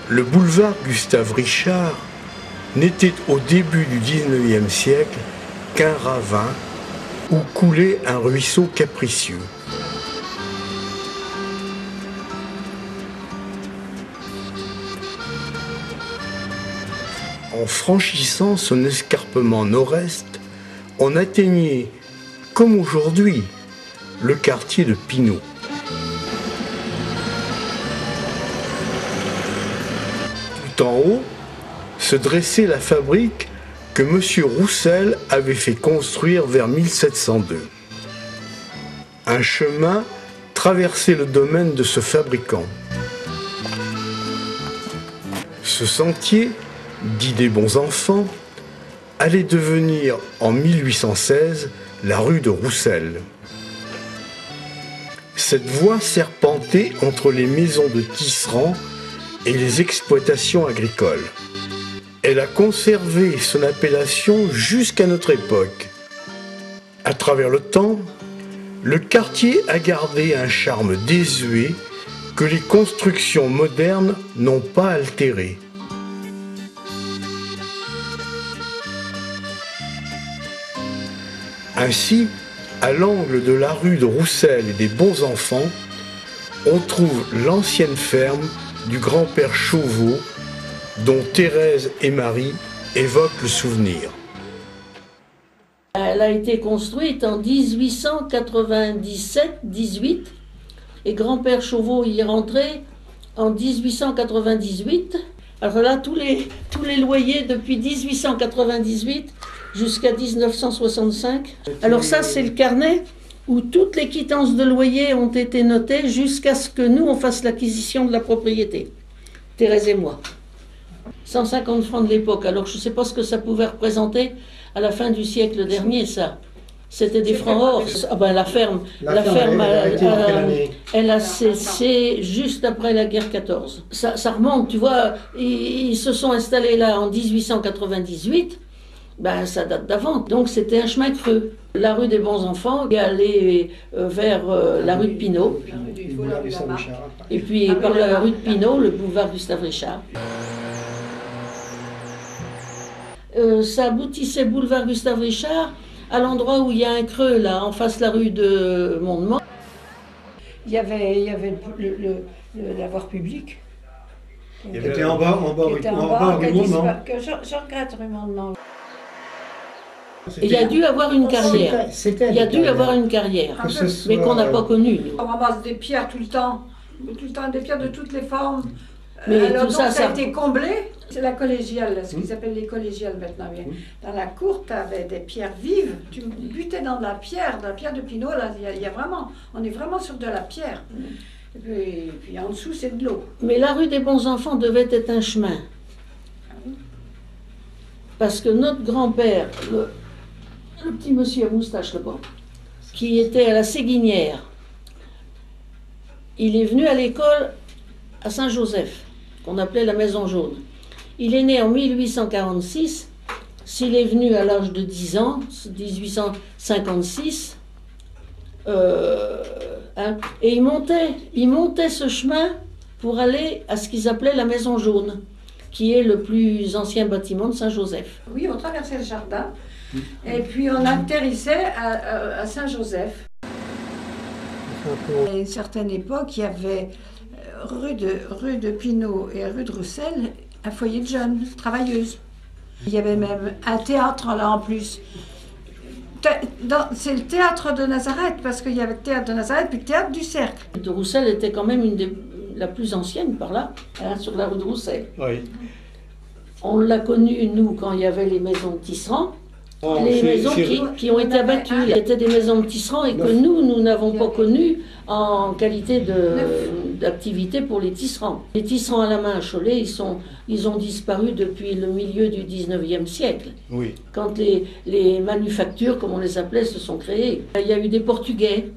Le boulevard Gustave Richard n'était au début du XIXe siècle qu'un ravin où coulait un ruisseau capricieux. En franchissant son escarpement nord-est, on atteignait, comme aujourd'hui, le quartier de Pinault. Tout en haut se dressait la fabrique que M. Roussel avait fait construire vers 1702. Un chemin traversait le domaine de ce fabricant. Ce sentier, dit des bons enfants, allait devenir en 1816 la rue de Roussel. Cette voie serpentait entre les maisons de tisserands et les exploitations agricoles. Elle a conservé son appellation jusqu'à notre époque. À travers le temps, le quartier a gardé un charme désuet que les constructions modernes n'ont pas altéré. Ainsi, à l'angle de la rue de Roussel et des Bons Enfants, on trouve l'ancienne ferme du grand-père Chauveau, dont Thérèse et Marie évoquent le souvenir. Elle a été construite en 1897-18 et grand-père Chauveau y est rentré en 1898. Alors là, tous les loyers depuis 1898 jusqu'à 1965. Alors ça, c'est le carnet où toutes les quittances de loyer ont été notées jusqu'à ce que nous, on fasse l'acquisition de la propriété, Thérèse et moi. 150 francs de l'époque, alors je ne sais pas ce que ça pouvait représenter à la fin du siècle dernier, ça. C'était des francs or. Ah ben, la ferme elle a cessé juste après la guerre 14. Ça remonte, tu vois, ils se sont installés là en 1898, ben, ça date d'avant. Donc c'était un chemin creux. La rue des Bons Enfants est allée vers la rue de Pinault. Et puis par la rue de Pinault, le boulevard Gustave Richard. Ça aboutissait boulevard Gustave Richard à l'endroit où il y a un creux là, en face de la rue de Mondement. Il y avait la voie publique. Il était en bas rue Mondement. Que je regrette rue Mondement. Il y a dû avoir une carrière. Il y a dû avoir une carrière, mais qu'on n'a pas connue. On ramasse des pierres tout le temps des pierres de toutes les formes. Mais alors, tout donc, ça a ça été comblé. C'est la collégiale, ce qu'ils appellent les collégiales maintenant. Dans la cour, tu avais des pierres vives. Tu butais dans de la pierre de Pinault. Là, on est vraiment sur de la pierre. Et puis en dessous, c'est de l'eau. Mais la rue des Bons Enfants devait être un chemin. Parce que notre grand-père, le petit monsieur à moustache là-bas, qui était à la Séguinière, il est venu à l'école à Saint-Joseph, qu'on appelait la Maison Jaune. Il est né en 1846. S'il est venu à l'âge de 10 ans, 1856, et il montait ce chemin pour aller à ce qu'ils appelaient la Maison Jaune, qui est le plus ancien bâtiment de Saint-Joseph. Oui, on traversait le jardin, et puis on atterrissait à Saint-Joseph. À une certaine époque, il y avait rue de Pinault et rue de Roussel, un foyer de jeunes, travailleuses. Il y avait même un théâtre là en plus. C'est le théâtre de Nazareth, parce qu'il y avait le théâtre de Nazareth puis le théâtre du Cercle. De Roussel était quand même la plus ancienne par là, hein, sur la rue de Roussel. Oui. On l'a connue, nous, quand il y avait les maisons de tisserands. Les maisons qui ont été abattues, il y avait des maisons de tisserands et que nous n'avons pas connues en qualité d'activité pour les tisserands. Les tisserands à la main à Cholet, ils ont disparu depuis le milieu du 19e siècle. Oui. Quand les manufactures, comme on les appelait, se sont créées. Il y a eu des Portugais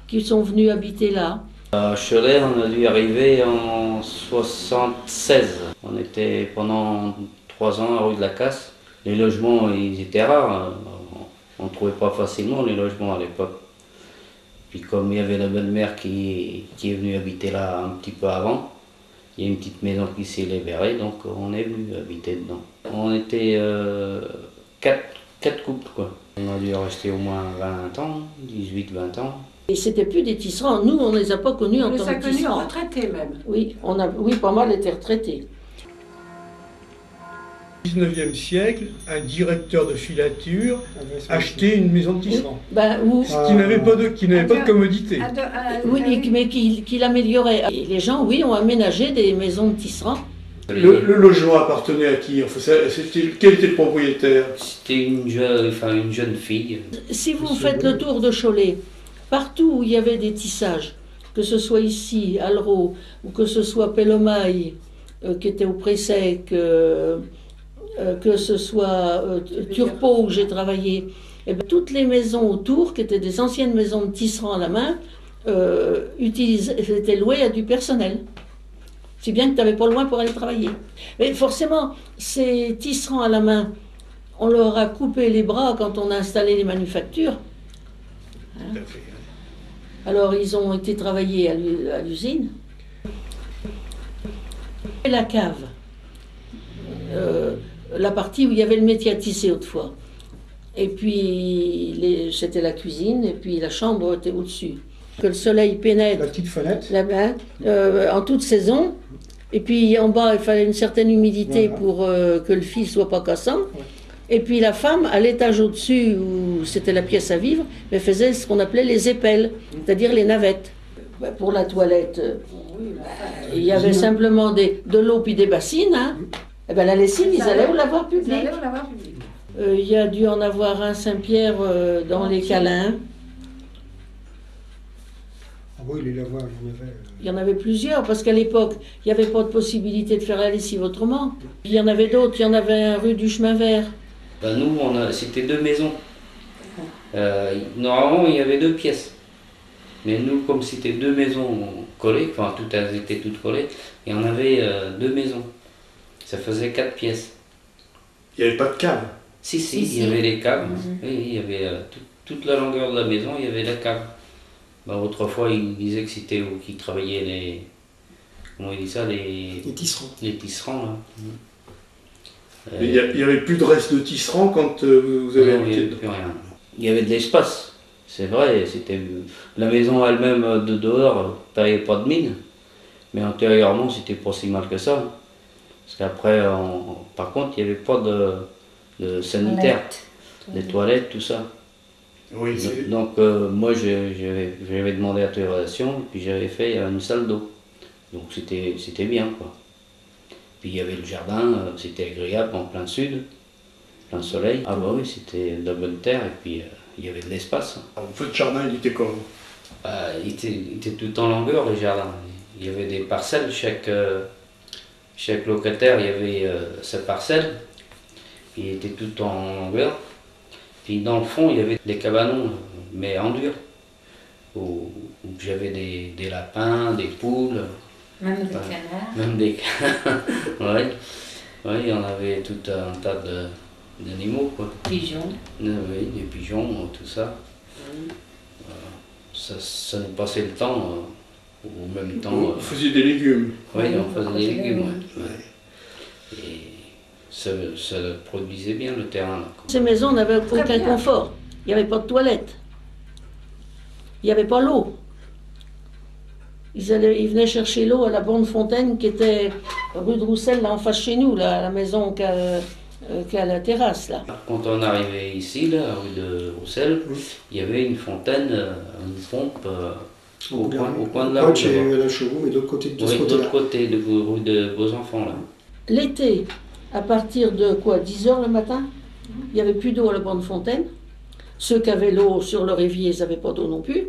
qui sont venus habiter là. À Cholet, on a dû arriver en 76. On était pendant 3 ans à rue de la Casse. Les logements, ils étaient rares, on ne trouvait pas facilement les logements à l'époque. Puis comme il y avait la belle-mère qui est venue habiter là un petit peu avant, Il y a une petite maison qui s'est libérée, donc on est venu habiter dedans. On était 4 couples, quoi. On a dû rester au moins 20 ans, 18-20 ans. Et c'était plus des tisserands. Nous, on ne les a pas connus en tant que tisserands. On les a connus en retraités même. Oui, oui, pas mal étaient retraités. Au 19e siècle, un directeur de filature achetait une maison de tisserand. Qui n'avait pas de commodité. Oui, mais qui l'améliorait. Et les gens, oui, ont aménagé des maisons de tisserands. Le logement appartenait à qui? Enfin, quel était le propriétaire? C'était une jeune fille. Si vous faites le tour de Cholet, partout où il y avait des tissages, que ce soit ici, à Alraux, ou que ce soit Pellomaille, qui était au Pré-Sec, que ce soit Turpot où j'ai travaillé, et bien, toutes les maisons autour, qui étaient des anciennes maisons de tisserands à la main, étaient louées à du personnel. Si bien que tu n'avais pas loin pour aller travailler. Mais forcément, ces tisserands à la main, on leur a coupé les bras quand on a installé les manufactures. Hein? Alors ils ont été travaillés à l'usine. Et la cave, la partie où il y avait le métier à tisser autrefois. Et puis c'était la cuisine, et puis la chambre était au-dessus. Que le soleil pénètre. La petite fenêtre. Là-bas, en toute saison. Et puis en bas, il fallait une certaine humidité pour que le fil ne soit pas cassant. Ouais. Et puis la femme, à l'étage au-dessus, où c'était la pièce à vivre, elle faisait ce qu'on appelait les épelles, c'est-à-dire les navettes. Pour la toilette, il y avait simplement de l'eau puis des bassines. Hein. Et ben, la lessive, ils allaient au lavoir public. Il y a dû en avoir un Saint-Pierre dans les Câlins. Ah oui, les lavoirs, il y en avait plusieurs, parce qu'à l'époque, il n'y avait pas de possibilité de faire la lessive autrement. Puis il y en avait d'autres, il y en avait un rue du Chemin Vert. Ben nous, c'était 2 maisons. Normalement, il y avait 2 pièces. Mais nous, comme c'était 2 maisons collées, enfin, elles étaient toutes collées, et on avait 2 maisons. Ça faisait 4 pièces. Il n'y avait pas de cave? Si, il y avait les caves. Oui, il y avait toute la longueur de la maison, il y avait la cave. Ben, autrefois, ils disaient que c'était où qui travaillaient les... Comment il dit ça? Les tisserands. Les tisserands, là. Il n'y avait plus de reste de tisserands quand vous avez habité? Il n'y avait plus rien. Il y avait de l'espace, c'est vrai. La maison elle-même de dehors, il n'y avait pas de mine. Mais antérieurement, c'était pas si mal que ça. Parce qu'après, par contre, il n'y avait pas de sanitaire. Les toilettes, tout ça. Oui, donc moi j'avais demandé l'autorisation et puis j'avais fait une salle d'eau. Donc c'était bien quoi. Puis il y avait le jardin, c'était agréable en plein sud, plein soleil. Ah bah oui, c'était de la bonne terre et puis il y avait de l'espace. Votre jardin il était comment? Il était tout en longueur le jardin. Il y avait des parcelles, chaque locataire il y avait sa parcelle. Il était tout en longueur. Puis dans le fond, il y avait des cabanons, mais en dur, où j'avais des lapins, des poules. Même des canards. Même des canards, oui. Oui, il y en avait tout un tas d'animaux, quoi. Pigeons. Oui, des pigeons, tout ça. Ça nous passait le temps, au même temps. Vous faisiez des légumes? Oui, on faisait des légumes, oui. Et ça produisait bien le terrain. Là, ces maisons n'avaient aucun confort. Il n'y avait pas de toilette. Il n'y avait pas l'eau. Ils venaient chercher l'eau à la borne fontaine qui était rue de Roussel, là en face chez nous, là, la maison qui a la terrasse. Là. Quand on arrivait ici, là, rue de Roussel, il y avait une fontaine, une pompe au coin de la rue. Chez la Chevaux, mais de l'autre côté de ce côté-là. De l'autre côté, de rue de Beaux-Enfants. L'été, à partir de 10h le matin, il n'y avait plus d'eau à la borne fontaine. Ceux qui avaient l'eau sur leur évier, ils n'avaient pas d'eau non plus.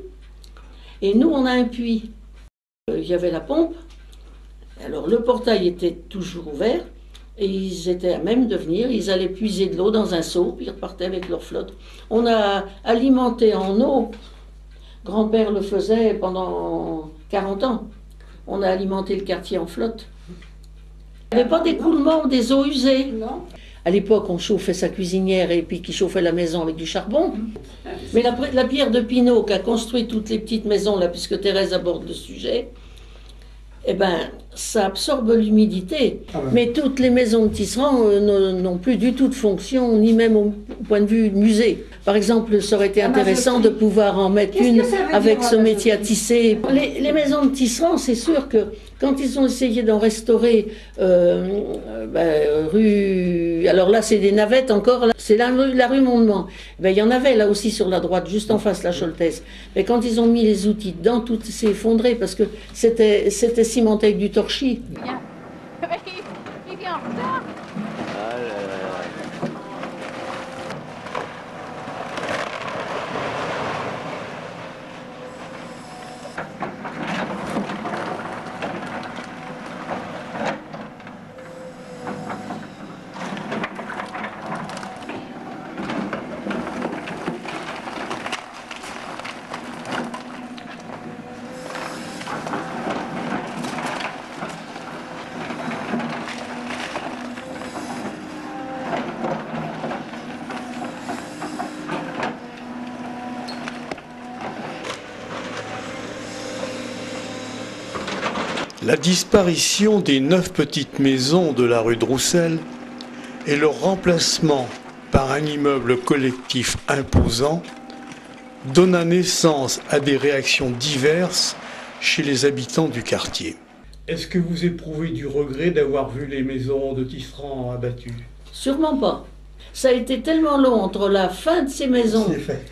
Et nous, on a un puits. Il y avait la pompe. Alors le portail était toujours ouvert. Et ils étaient à même de venir. Ils allaient puiser de l'eau dans un seau, puis ils repartaient avec leur flotte. On a alimenté en eau. Grand-père le faisait pendant 40 ans. On a alimenté le quartier en flotte. Il n'y avait pas d'écoulement des eaux usées. Non. À l'époque, on chauffait sa cuisinière et puis qui chauffait la maison avec du charbon. Mais la pierre de Pinault qui a construit toutes les petites maisons, là, puisque Thérèse aborde le sujet, eh ben, ça absorbe l'humidité. Ah ouais. Mais toutes les maisons de tisserands n'ont plus du tout de fonction, ni même au point de vue musée. Par exemple, ça aurait été intéressant de pouvoir en mettre Qu'est-ce une que ça veut avec dire, ce la métier à maçonnerie? tisser. Les maisons de tisserands, c'est sûr que quand ils ont essayé d'en restaurer rue... Alors là, c'est des navettes encore, c'est la rue Mondement. Il y en avait là aussi sur la droite, juste en face, la Choltès. Mais quand ils ont mis les outils dedans, tout s'est effondré parce que c'était cimenté avec du torchis. Il vient en retard. La disparition des 9 petites maisons de la rue de Roussel et leur remplacement par un immeuble collectif imposant donna naissance à des réactions diverses chez les habitants du quartier. Est-ce que vous éprouvez du regret d'avoir vu les maisons de tisserands abattues? Sûrement pas. Ça a été tellement long entre la fin de ces maisons C'est fait.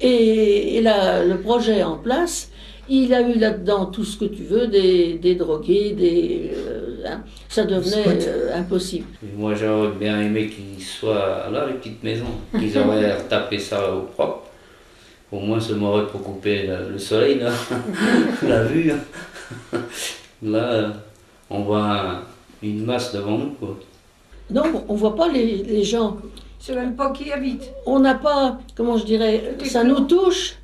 et le projet en place. Il a eu là-dedans tout ce que tu veux, des drogués, ça devenait impossible. Moi, j'aurais bien aimé qu'ils soient là, les petites maisons, qu'ils auraient retapé ça au propre. Au moins, ça m'aurait préoccupé le soleil, là, la vue. Là, on voit une masse devant nous, quoi. Non, on ne voit pas les gens. C'est même pas qui habite. On n'a pas, comment je dirais, ça nous touche,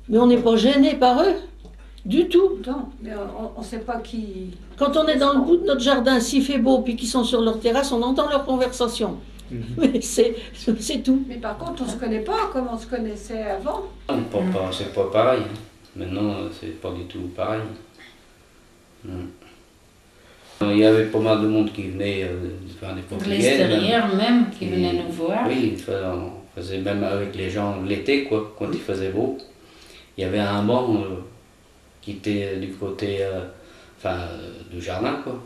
mais on n'est pas gêné par eux, du tout. Non, mais on ne sait pas qui... Quand on est dans le bout de notre jardin, s'il fait beau, puis qu'ils sont sur leur terrasse, on entend leur conversation. Mais c'est tout. Mais par contre, on ne se connaît pas comme on se connaissait avant. C'est pas pareil. Maintenant, c'est pas du tout pareil. Il y avait pas mal de monde qui venait faire des De propriétaires. l'extérieur même qui venaient nous voir. Oui, on faisait même avec les gens l'été, quoi, quand il faisait beau. Il y avait un banc qui était du côté du jardin, quoi.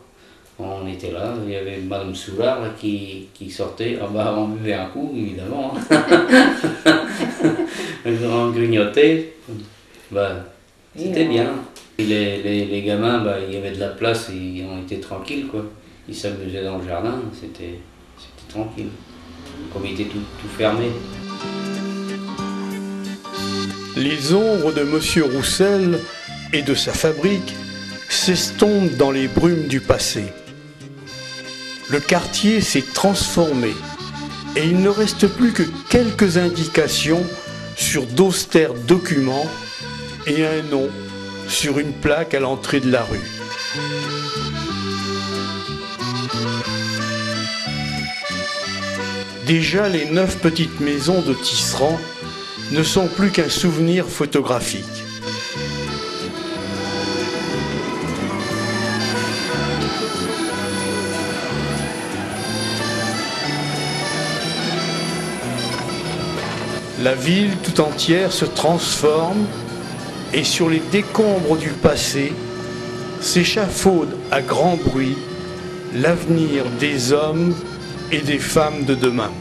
On était là, il y avait Madame Soulard là, qui sortait, on buvait un coup, évidemment. On grignotait. C'était bien. Et les gamins, il y avait de la place, et on était tranquilles, quoi. Ils s'amusaient dans le jardin, c'était tranquille. Comme il était tout fermé. Les ombres de Monsieur Roussel et de sa fabrique s'estompent dans les brumes du passé. Le quartier s'est transformé et il ne reste plus que quelques indications sur d'austères documents et un nom sur une plaque à l'entrée de la rue. Déjà, les 9 petites maisons de tisserands ne sont plus qu'un souvenir photographique. La ville tout entière se transforme et sur les décombres du passé s'échafaude à grand bruit l'avenir des hommes et des femmes de demain.